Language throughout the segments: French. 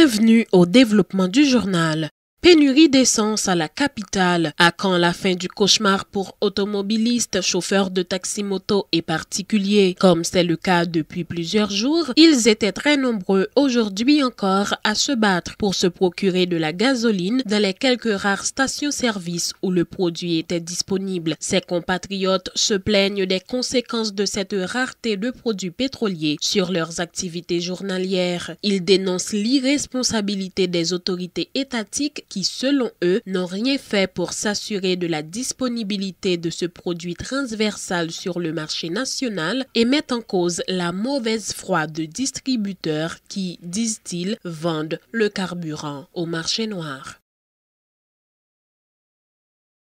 Bienvenue au développement du journal. Pénurie d'essence à la capitale. À quand la fin du cauchemar pour automobilistes, chauffeurs de taxi-moto et particuliers? Comme c'est le cas depuis plusieurs jours, ils étaient très nombreux aujourd'hui encore à se battre pour se procurer de la gasoline dans les quelques rares stations-service où le produit était disponible. Ces compatriotes se plaignent des conséquences de cette rareté de produits pétroliers sur leurs activités journalières. Ils dénoncent l'irresponsabilité des autorités étatiques qui, selon eux, n'ont rien fait pour s'assurer de la disponibilité de ce produit transversal sur le marché national et mettent en cause la mauvaise foi de distributeurs qui, disent-ils, vendent le carburant au marché noir.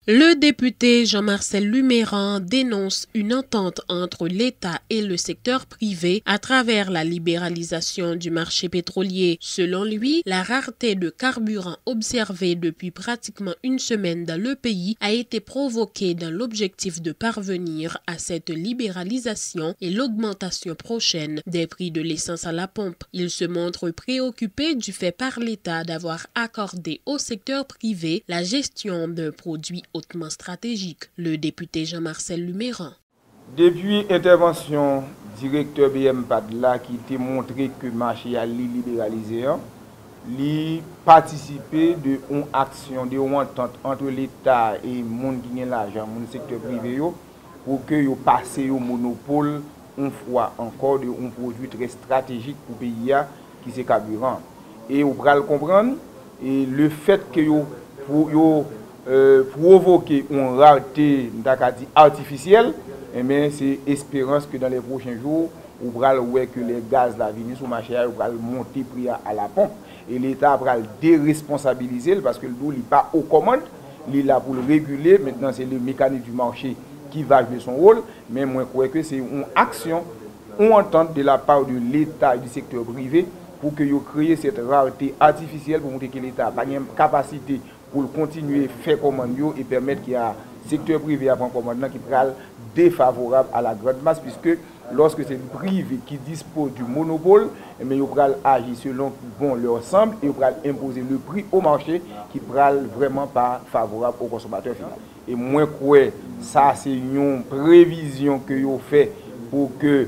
Le député Jean-Marcel Luméran dénonce une entente entre l'État et le secteur privé à travers la libéralisation du marché pétrolier. Selon lui, la rareté de carburant observée depuis pratiquement une semaine dans le pays a été provoquée dans l'objectif de parvenir à cette libéralisation et l'augmentation prochaine des prix de l'essence à la pompe. Il se montre préoccupé du fait par l'État d'avoir accordé au secteur privé la gestion d'un produit hautement stratégique. Le député Jean-Marcel Luméran. Depuis intervention directeur BM Padla qui a montré que le marché a libéralisé, il participé de une action, de une entente entre l'État et le monde qui a l'argent, le secteur privé, pour que vous passiez au monopole une fois encore de un produit très stratégique pour le pays qui c'est carburant. Et vous pouvez le comprendre, et le fait que vous provoquer une rareté artificielle, c'est espérance que dans les prochains jours, on va voir que les gaz la venir sur le marché, on va monter prix à la pompe. Et l'État va le déresponsabiliser parce que le n'est pas aux commandes, il est là pour le réguler. Maintenant, c'est le mécanisme du marché qui va jouer son rôle. Mais moi, je crois que c'est une action, une entente de la part de l'État et du secteur privé pour que vous créez cette rareté artificielle pour montrer que l'État n'a pas une capacité pour continuer à faire commande et permettre qu'il y a un secteur privé à prendre commande qui sera défavorable à la grande masse, puisque lorsque c'est le privé qui dispose du monopole, il va agir selon leur ensemble et il va imposer le prix au marché qui sera vraiment pas favorable au consommateur final. Et moi, je crois que ça, c'est une prévision que vous fait pour que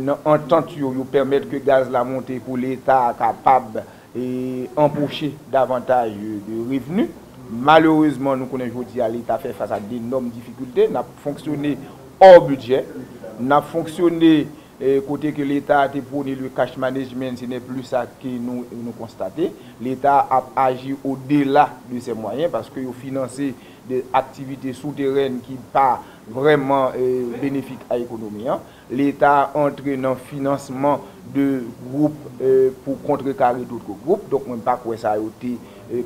l'entente permette que le gaz la montée pour l'État capable et empocher davantage de revenus. Malheureusement, nous connaissons aujourd'hui l'État fait face à d'énormes difficultés. Nous avons fonctionné hors budget. Nous avons fonctionné côté que l'État a prôné le cash management, ce n'est plus ça que nous constatons. L'État a agi au-delà de ses moyens parce qu'il a financé des activités souterraines qui ne sont pas vraiment bénéfiques à l'économie. L'État a entré dans le financement de groupes pour contrecarrer d'autres groupes. Donc, on ne pas quoi ça a été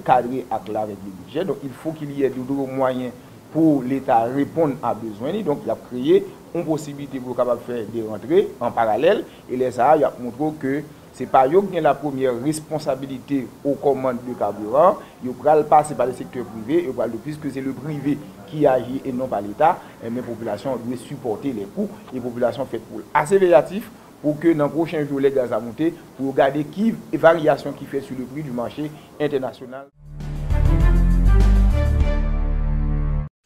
cadré avec le budget. Donc, il faut qu'il y ait d'autres moyens pour l'État répondre à besoin. Donc, il a créé une possibilité pour capable faire des rentrées en parallèle. Et les ça, il a montré que ce n'est pas eux qui ont la première responsabilité aux commandes de carburant. Ils vont passer par le secteur privé, puisque c'est le privé qui agit et non pas l'État. Et les populations doivent supporter les coûts. Les populations font pour assez vélatif pour que dans les prochains jours, les gaz à monter, pour regarder qui variation qui fait sur le prix du marché international.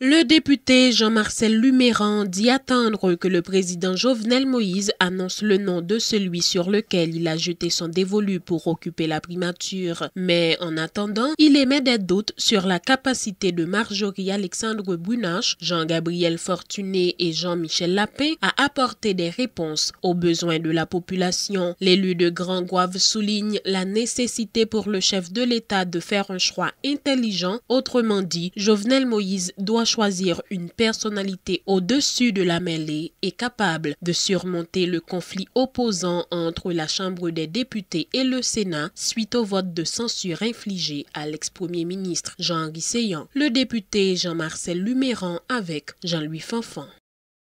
Le député Jean-Marcel Luméran dit attendre que le président Jovenel Moïse annonce le nom de celui sur lequel il a jeté son dévolu pour occuper la primature. Mais en attendant, il émet des doutes sur la capacité de Marjorie Alexandre Brunache, Jean-Gabriel Fortuné et Jean-Michel Lapin à apporter des réponses aux besoins de la population. L'élu de Grand Goâve souligne la nécessité pour le chef de l'État de faire un choix intelligent. Autrement dit, Jovenel Moïse doit choisir une personnalité au-dessus de la mêlée et capable de surmonter le conflit opposant entre la Chambre des députés et le Sénat suite au vote de censure infligé à l'ex-premier ministre Jean-Henri Séan. Le député Jean-Marcel Luméran avec Jean-Louis Fanfan.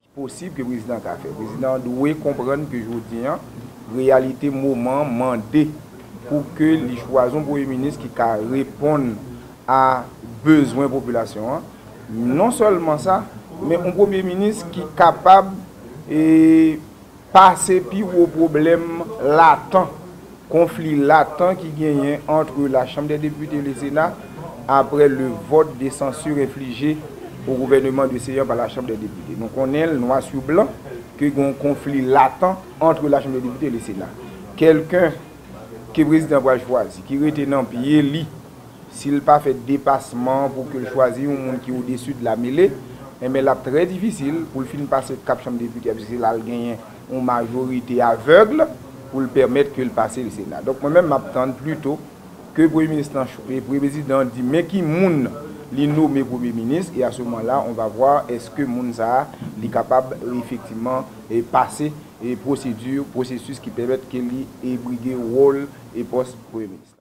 C'est possible que le président a fait. Le président doit comprendre que aujourd'hui, réalité moment mandé pour que les choisons pour le ministre qui répondent à besoins de la population. Non seulement ça, mais un premier ministre qui est capable de passer pire au problème latent conflit latent qui gagne entre la Chambre des députés et le Sénat après le vote de censure infligé au gouvernement de Sénat par la Chambre des députés. Donc on est noir sur blanc que y a un conflit latent entre la Chambre des députés et le Sénat. Quelqu'un que le président va choisir, qui est dans le pied, s'il n'a pas fait dépassement pour que choisisse un monde qui est au-dessus de la mêlée, mais là, très difficile pour le film passer de cap Chambre des députés, parce que là, il gagne une majorité aveugle pour le permettre que le passer le Sénat. Donc moi-même, je m'attends plutôt que le Premier ministre et le Président dit mais qui moun li nommé Premier ministre, et à ce moment-là, on va voir est-ce que Mounza est capable effectivement de passer et processus qui permettent qu'il ait brigué rôle et poste Premier ministre.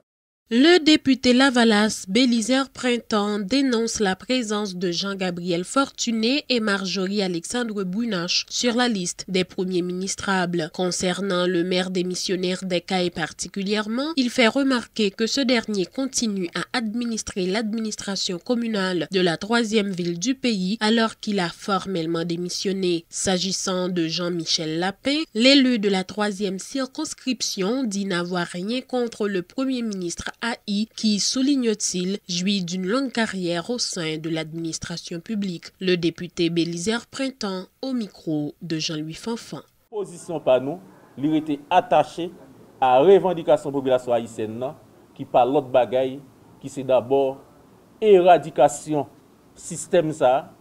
Le député Lavalas Bélisaire Printemps dénonce la présence de Jean-Gabriel Fortuné et Marjorie-Alexandre Bounache sur la liste des premiers ministrables. Concernant le maire démissionnaire des Cayes particulièrement, il fait remarquer que ce dernier continue à administrer l'administration communale de la 3e ville du pays alors qu'il a formellement démissionné. S'agissant de Jean-Michel Lapin, l'élu de la 3e circonscription dit n'avoir rien contre le premier ministre AI qui, souligne-t-il, jouit d'une longue carrière au sein de l'administration publique. Le député Bélisaire Printemps au micro de Jean-Louis Fanfan. Position par nous, il était attaché à la revendication de la population haïtienne qui parle l'autre bagaille, qui c'est d'abord éradication système ça,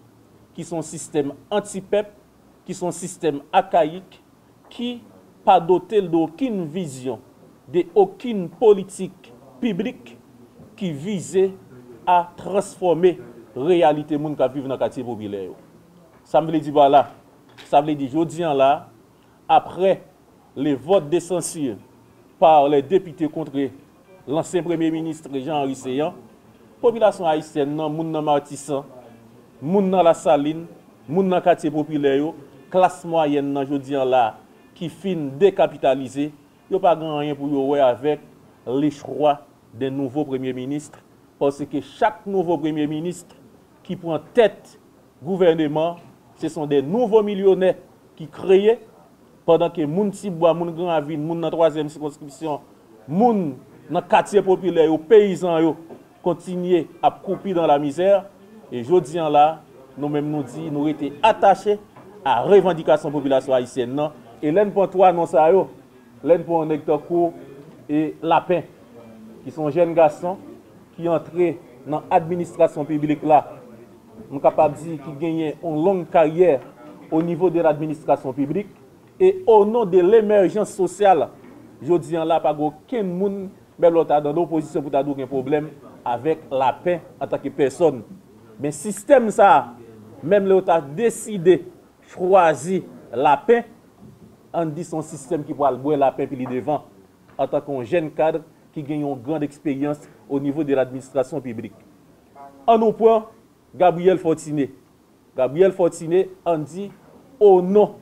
qui sont système anti-peuple, qui sont système archaïque, qui pas doté d'aucune vision, d'aucune politique public qui visait à transformer la réalité des gens qui vivent dans le quartier populaire. Ça me veut dire voilà, ça veut dire aujourd'hui là, après les votes de censure par les députés contre l'ancien Premier ministre Jean-Henri Seyan, la population haïtienne, les gens dans Martissan, les gens dans la Saline, les gens dans le quartier populaire, classe moyenne aujourd'hui là, qui finit décapitalisée, il n'y a pas rien pour jouer avec les choix des nouveaux premiers ministres, parce que chaque nouveau premier ministre qui prend tête gouvernement, ce sont des nouveaux millionnaires qui créent, pendant que moun Tibois, moun Grand Ville, moun dans la 3e circonscription, moun dans le quartier populaire, les paysans continuent à couper dans la misère. Et je dis là, nous-mêmes nous disons, nous étions attachés à la revendication de la population haïtienne. Et l'un pour toi, non ça, l'un pour un hectare court et Lapin, qui sont jeunes garçons qui entrent dans l'administration publique là. Nous sommes capables de dire qu'ils gagnent une longue carrière au niveau de l'administration publique. Et au nom de l'émergence sociale, je dis là, pas aucun monde, même l'autre dans l'opposition pour avoir un problème avec Lapin en tant que personne. Mais le système ça, même l'autre a décidé, choisir Lapin, on dit son système qui va le boire Lapin puis il devant en tant qu'un jeune cadre qui gagne une grande expérience au niveau de l'administration publique. En nous point, Gabriel Fortuné. Gabriel Fortuné, on dit au nom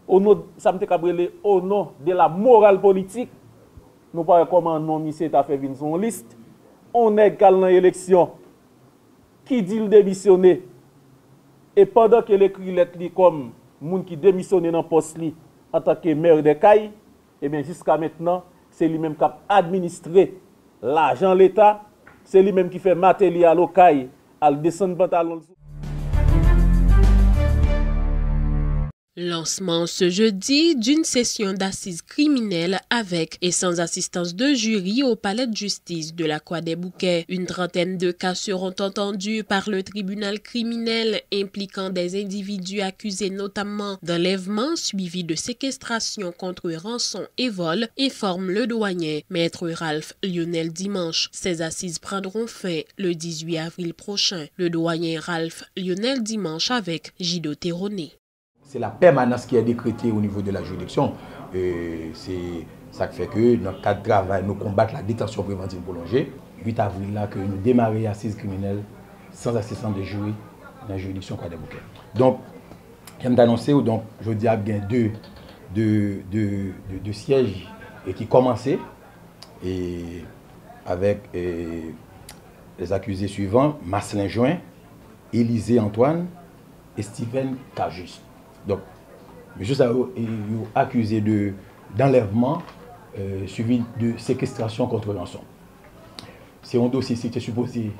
de la morale politique, nous ne comment non monsieur t'a fait venir son liste. On est gal dans l'élection qui dit le démissionner. Et pendant que l'écrit lettre comme moun qui démissionne dans le poste en tant que maire de Cayes, et bien jusqu'à maintenant, c'est lui-même qui a administré l'argent de l'État, c'est lui-même qui fait matériel au Cayes, à descendre pantalon. Lancement ce jeudi d'une session d'assises criminelles avec et sans assistance de jury au palais de justice de la Croix-des-Bouquets. Une trentaine de cas seront entendus par le tribunal criminel impliquant des individus accusés notamment d'enlèvement suivi de séquestration contre rançon et vol, informe le douanier Maître Ralph Lionel Dimanche. Ces assises prendront fin le 18 avril prochain. Le douanier Ralph Lionel Dimanche avec Gido Terroné. C'est la permanence qui est décrétée au niveau de la juridiction. C'est ça qui fait que, dans le cadre de travail, nous combattons la détention préventive prolongée. 8 avril, là, que nous démarrons assises criminelles sans assistance de jury dans la juridiction Croix-des-Bouquets. Donc, j'aime t'annoncer, donc, je dis qu'il y a deux sièges qui commençaient et avec les accusés suivants, Marcelin Join, Élisée Antoine et Steven Cajus. Donc, monsieur Sao est accusé d'enlèvement suivi de séquestration contre rançon. C'est un dossier qui était supposé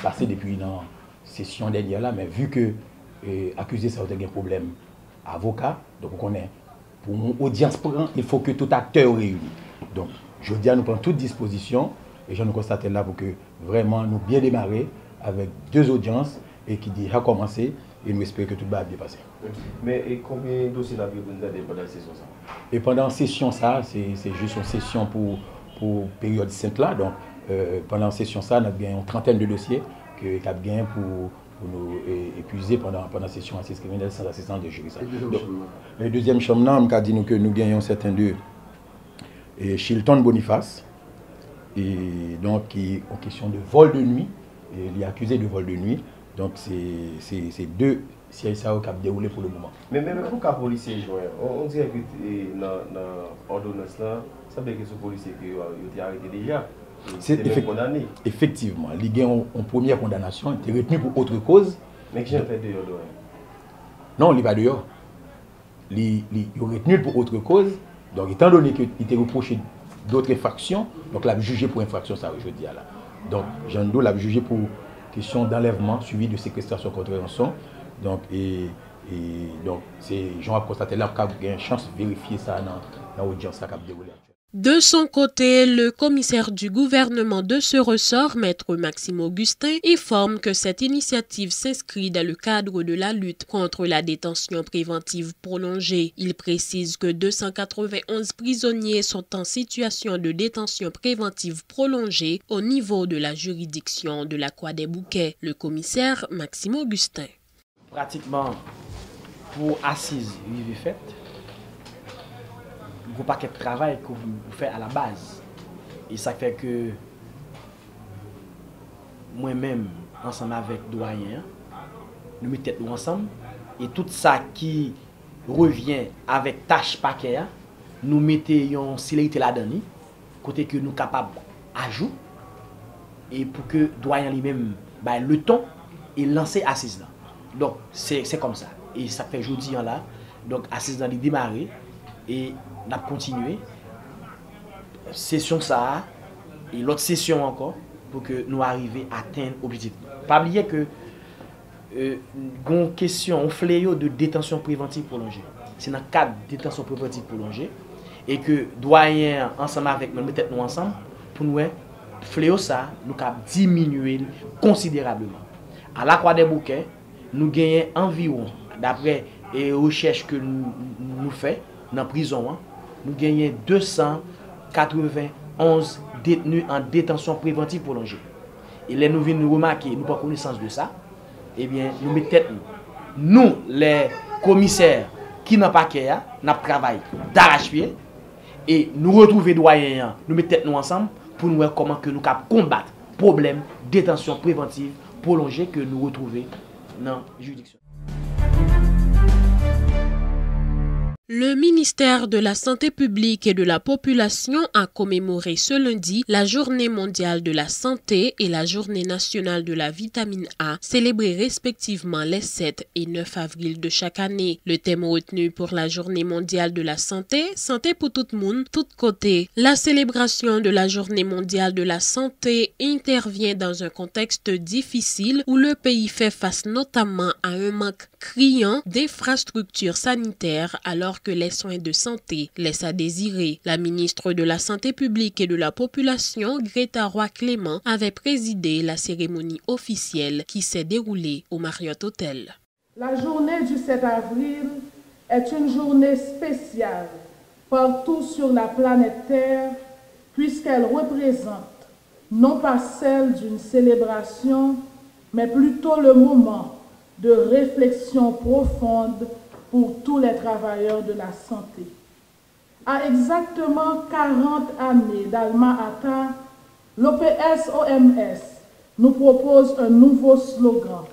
passer depuis la session dernière là, mais vu que accusé ça a eu un problème avocat, donc on connaît, pour une audience prend, il faut que tout acteur réuni. Donc, je dis à nous prendre toute disposition, et je nous constate là pour que vraiment nous bien démarrer avec 2 audiences et qui dit à commencer, et nous espérons que tout va bien passer. Mais et combien de dossiers vous avez pendant la session ça? Et pendant la session ça, c'est juste une session pour période 5 là, donc pendant la session ça, on a bien une trentaine de dossiers que nous avons bien pour nous épuiser pendant la session assise criminelle sans assistance de jury. Le deuxième chambre, on a dit que nous gagnons certains d'eux. Et Chilton Boniface, et donc qui en question de vol de nuit, et il est accusé de vol de nuit. Donc c'est 2 sièges qui ont déroulé pour le moment. Mais pourquoi les policiers jouent? On dirait que dans l'ordonnance, ça veut dire que ce policier qui a été arrêté déjà. C'est condamné. Effectivement, il y a une première condamnation, il est retenu pour autre cause. Mais qui j'ai fait dehors? Non, il n'est pas dehors. Il est retenu pour autre cause. Donc, étant donné qu'il était reproché d'autres infractions, donc l'a jugé pour infraction, ça je dis là. Donc, Jean Do l'a jugé pour question d'enlèvement suivi de séquestration contre rançon. Donc, donc c'est Jean a constaté là qu'il y a une chance de vérifier ça dans l'audience qui a déroulé. De son côté, le commissaire du gouvernement de ce ressort, Maître Maxime Augustin, informe que cette initiative s'inscrit dans le cadre de la lutte contre la détention préventive prolongée. Il précise que 291 prisonniers sont en situation de détention préventive prolongée au niveau de la juridiction de la Croix des Bouquets. Le commissaire Maxime Augustin. Pratiquement, pour assises vive faite, gros paquet de travail que vous faites à la base. Et ça fait que moi-même, ensemble avec doyen, nous mettons ensemble. Et tout ça qui revient avec tâche paquet, nous mettons une célérité là-dedans, côté que nous sommes capables d'ajouter. Et pour que doyen lui-même le temps et lancer assise là. Donc c'est comme ça. Et ça fait jeudi là. Donc assise dans les démarrer. Et on a continué session ça et l'autre session encore pour que nous arrivions à atteindre l'objectif. Pas oublier que une question, un fléau de détention préventive prolongée. C'est dans le cadre de détention préventive prolongée et que doyen ensemble avec nous mettons nous ensemble pour nous fléau ça nous cap diminuer considérablement. À la Croix des Bouquets, nous gagnons environ d'après les recherches que nous faisons dans la prison, nous gagnons 291 détenus en détention préventive prolongée. Et là, nous venons nous remarquer, nous n'avons pas connaissance de ça, eh bien, nous mettons nous, les commissaires qui n'ont pas qu'à, nous travaillons d'arrache-pied, et nous retrouvons les doyens, nous mettons nous ensemble pour nous voir comment que nous combattre le problème de détention préventive prolongée que nous retrouvons dans la juridiction. Le ministère de la Santé publique et de la Population a commémoré ce lundi la Journée mondiale de la santé et la Journée nationale de la vitamine A, célébrées respectivement les 7 et 9 avril de chaque année. Le thème retenu pour la Journée mondiale de la santé, santé pour tout le monde, tout côté. La célébration de la Journée mondiale de la santé intervient dans un contexte difficile où le pays fait face notamment à un manque criant d'infrastructures sanitaires alors que les soins de santé laissent à désirer. La ministre de la Santé publique et de la Population, Greta Roy-Clément, avait présidé la cérémonie officielle qui s'est déroulée au Marriott Hotel. La journée du 7 avril est une journée spéciale partout sur la planète Terre puisqu'elle représente non pas celle d'une célébration, mais plutôt le moment de réflexion profonde pour tous les travailleurs de la santé. À exactement 40 années d'Alma Ata, l'OPS-OMS nous propose un nouveau slogan,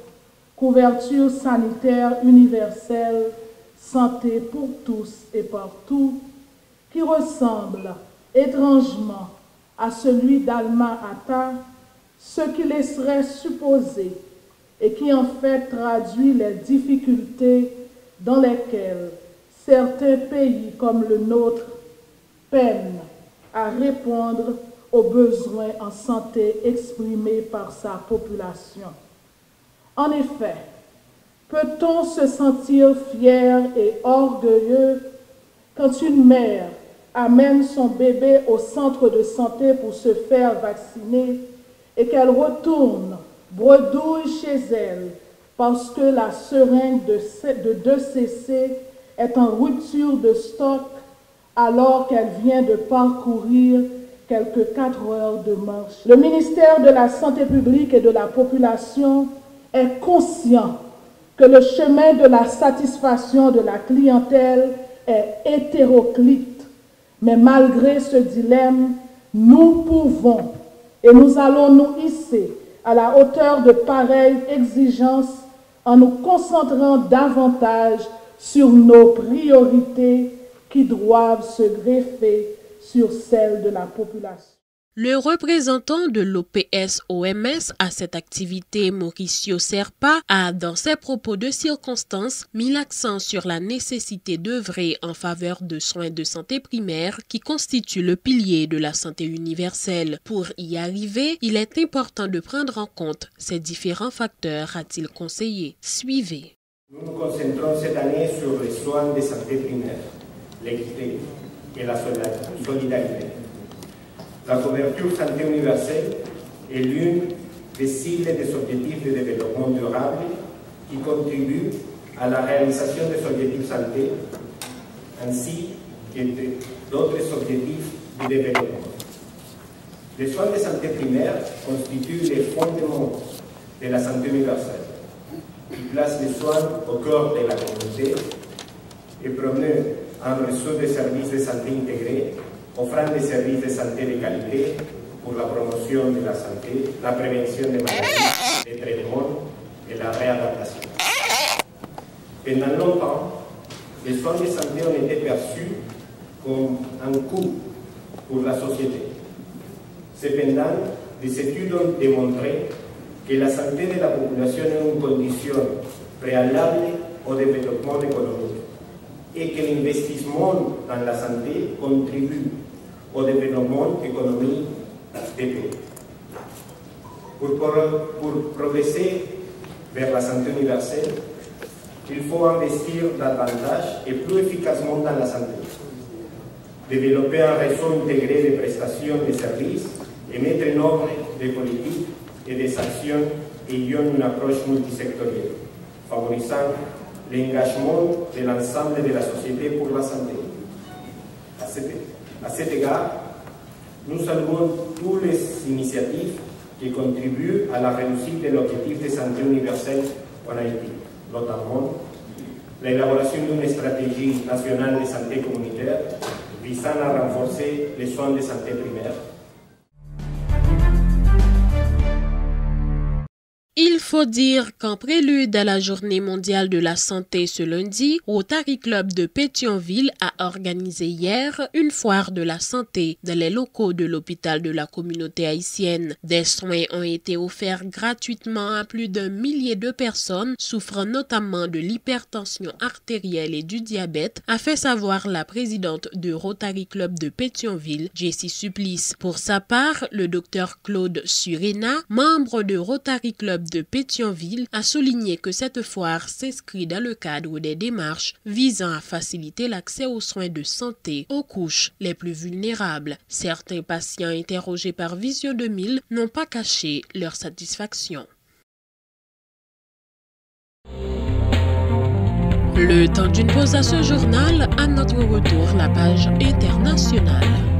couverture sanitaire universelle, santé pour tous et partout, qui ressemble étrangement à celui d'Alma Ata, ce qui laisserait supposer et qui en fait traduit les difficultés dans lesquelles certains pays comme le nôtre peine à répondre aux besoins en santé exprimés par sa population. En effet, peut-on se sentir fier et orgueilleux quand une mère amène son bébé au centre de santé pour se faire vacciner et qu'elle retourne bredouille chez elle parce que la seringue de 2cc est en rupture de stock alors qu'elle vient de parcourir quelques 4 heures de marche? Le ministère de la Santé publique et de la Population est conscient que le chemin de la satisfaction de la clientèle est hétéroclite, mais malgré ce dilemme, nous pouvons et nous allons nous hisser à la hauteur de pareilles exigences en nous concentrant davantage sur nos priorités qui doivent se greffer sur celles de la population. Le représentant de l'OPS-OMS à cette activité, Mauricio Serpa, a, dans ses propos de circonstance, mis l'accent sur la nécessité d'œuvrer en faveur de soins de santé primaire qui constituent le pilier de la santé universelle. Pour y arriver, il est important de prendre en compte ces différents facteurs, a-t-il conseillé. Suivez. Nous nous concentrons cette année sur les soins de santé primaire, l'équité et la solidarité. La couverture santé universelle est l'une des cibles des objectifs de développement durable qui contribuent à la réalisation des objectifs santé ainsi que d'autres objectifs de développement. Les soins de santé primaire constituent les fondements de la santé universelle qui place les soins au cœur de la communauté et promeut un réseau de services de santé intégrés offrant des services de santé de qualité pour la promotion de la santé, la prévention des maladies, les traitements et la réadaptation. Pendant longtemps, les soins de santé ont été perçus comme un coût pour la société. Cependant, des études ont démontré que la santé de la population est une condition préalable au développement économique et que l'investissement dans la santé contribue au développement économique des pays. Pour progresser vers la santé universelle, il faut investir davantage et plus efficacement dans la santé, développer un réseau intégré de prestations de services et mettre en œuvre des politiques et des actions ayant une approche multisectorielle, favorisant l'engagement de l'ensemble de la société pour la santé. À cet égard, nous saluons toutes les initiatives qui contribuent à la réussite de l'objectif de santé universelle en Haïti, notamment l'élaboration d'une stratégie nationale de santé communautaire visant à renforcer les soins de santé primaire. Il faut dire qu'en prélude à la Journée mondiale de la santé ce lundi, Rotary Club de Pétionville a organisé hier une foire de la santé dans les locaux de l'hôpital de la communauté haïtienne. Des soins ont été offerts gratuitement à plus d'1 millier de personnes souffrant notamment de l'hypertension artérielle et du diabète, a fait savoir la présidente de Rotary Club de Pétionville, Jessie Supplice. Pour sa part, le docteur Claude Surena, membre de Rotary Club de Pétionville, a souligné que cette foire s'inscrit dans le cadre des démarches visant à faciliter l'accès aux soins de santé aux couches les plus vulnérables. Certains patients interrogés par Vision 2000 n'ont pas caché leur satisfaction. Le temps d'une pause à ce journal, à notre retour, la page internationale.